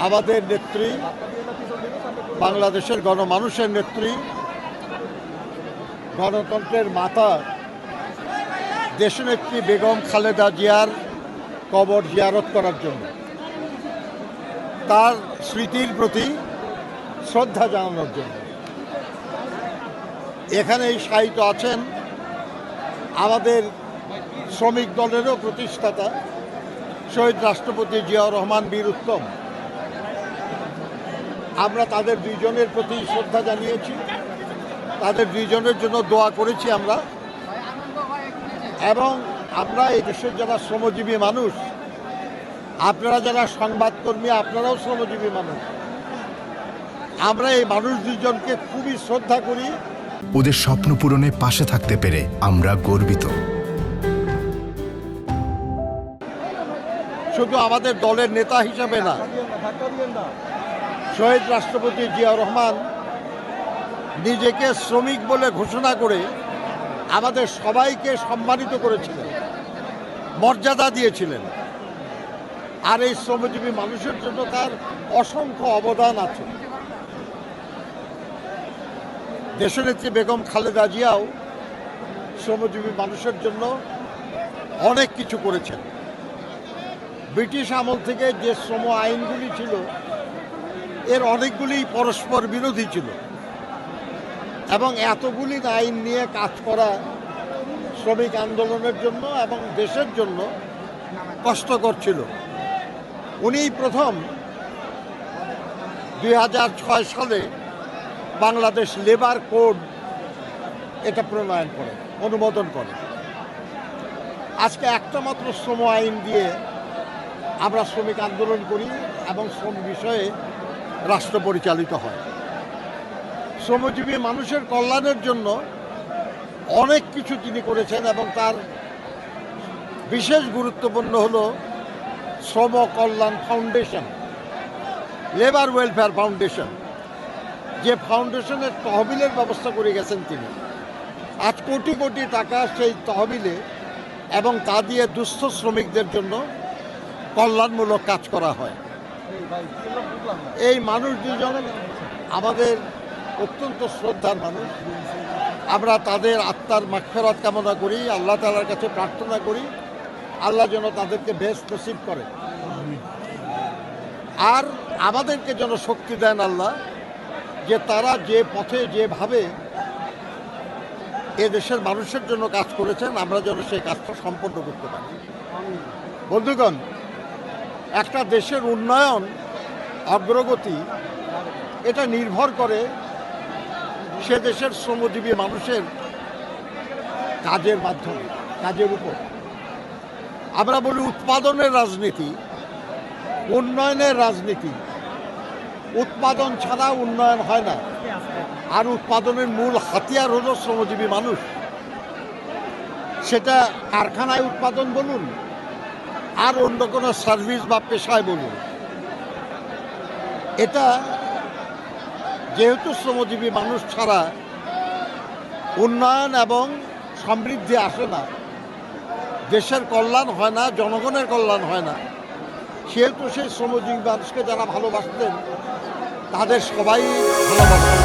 আমাদের নেত্রী, বাংলাদেশের গণমানুষের নেত্রী, গণতন্ত্রের মাতা দেশনেত্রী বেগম খালেদা জিয়ার কবর জিয়ারত করার জন্য, তার স্মৃতির প্রতি শ্রদ্ধা জানানোর জন্য এখানেই শায়িত আছেন আমাদের শ্রমিক দলেরও প্রতিষ্ঠাতা শহীদ রাষ্ট্রপতি জিয়াউর রহমান বীর উত্তম। আমরা তাদের দুইজনের প্রতি শ্রদ্ধা জানিয়েছি, তাদের দুইজনের জন্য দোয়া করেছি আমরা। এবং আমরা এই দেশের যারা শ্রমজীবী মানুষ, আপনারা যারা সংবাদকর্মী, আপনারাও শ্রমজীবী মানুষ, আমরা এই মানুষ দুজনকে খুবই শ্রদ্ধা করি। ওদের স্বপ্ন পূরণে পাশে থাকতে পেরে আমরা গর্বিত। শুধু আমাদের দলের নেতা হিসাবে না, শহীদ রাষ্ট্রপতি জিয়াউর রহমান নিজেকে শ্রমিক বলে ঘোষণা করে আমাদের সবাইকে সম্মানিত করেছিলেন, মর্যাদা দিয়েছিলেন। আর এই শ্রমজীবী মানুষের জন্য তার অসংখ্য অবদান আছে। দেশনেত্রী বেগম খালেদা জিয়াও শ্রমজীবী মানুষের জন্য অনেক কিছু করেছেন। ব্রিটিশ আমল থেকে যে শ্রম আইনগুলি ছিল, এর অনেকগুলি পরস্পর বিরোধী ছিল এবং এতগুলি আইন নিয়ে কাজ করা শ্রমিক আন্দোলনের জন্য এবং দেশের জন্য কষ্টকর ছিল। উনিই প্রথম 2006 সালে বাংলাদেশ লেবার কোড এটা প্রণয়ন করে, অনুমোদন করে। আজকে একটা মাত্র শ্রম আইন দিয়ে আমরা শ্রমিক আন্দোলন করি এবং শ্রম বিষয়ে রাষ্ট্র পরিচালিত হয়। শ্রমজীবী মানুষের কল্যাণের জন্য অনেক কিছু তিনি করেছেন এবং তার বিশেষ গুরুত্বপূর্ণ হলো শ্রম কল্যাণ ফাউন্ডেশন, লেবার ওয়েলফেয়ার ফাউন্ডেশন, যে ফাউন্ডেশনের তহবিলের ব্যবস্থা করে গেছেন তিনি। আজ কোটি কোটি টাকা সেই তহবিলে এবং তা দিয়ে দুস্থ শ্রমিকদের জন্য কল্যাণমূলক কাজ করা হয়। এই মানুষ দুজন আমাদের অত্যন্ত শ্রদ্ধার মানুষ। আমরা তাদের আত্মার মাগফিরাত কামনা করি, আল্লাহ তাআলার কাছে প্রার্থনা করি আল্লাহ যেন তাদেরকে বেহেশত নসিব করে, আর আমাদেরকে যেন শক্তি দেন আল্লাহ, যে তারা যে পথে যেভাবে এ দেশের মানুষের জন্য কাজ করেছেন আমরা যেন সেই কাজটা সম্পন্ন করতে পারি। বন্ধুগণ, একটা দেশের উন্নয়ন, অগ্রগতি এটা নির্ভর করে সে দেশের শ্রমজীবী মানুষের কাজের মাধ্যমে, কাজের উপর। আমরা বলি উৎপাদনের রাজনীতি, উন্নয়নের রাজনীতি। উৎপাদন ছাড়া উন্নয়ন হয় না, আর উৎপাদনের মূল হাতিয়ার হলো শ্রমজীবী মানুষ। সেটা কারখানায় উৎপাদন বলুন আর অন্য কোনো সার্ভিস বা পেশায় বলুন, এটা যেহেতু শ্রমজীবী মানুষ ছাড়া উন্নয়ন এবং সমৃদ্ধি আসে না, দেশের কল্যাণ হয় না, জনগণের কল্যাণ হয় না, সেহেতু সেই শ্রমজীবী মানুষকে যারা ভালোবাসতেন তাদের সবাই ভালোবাসতেন।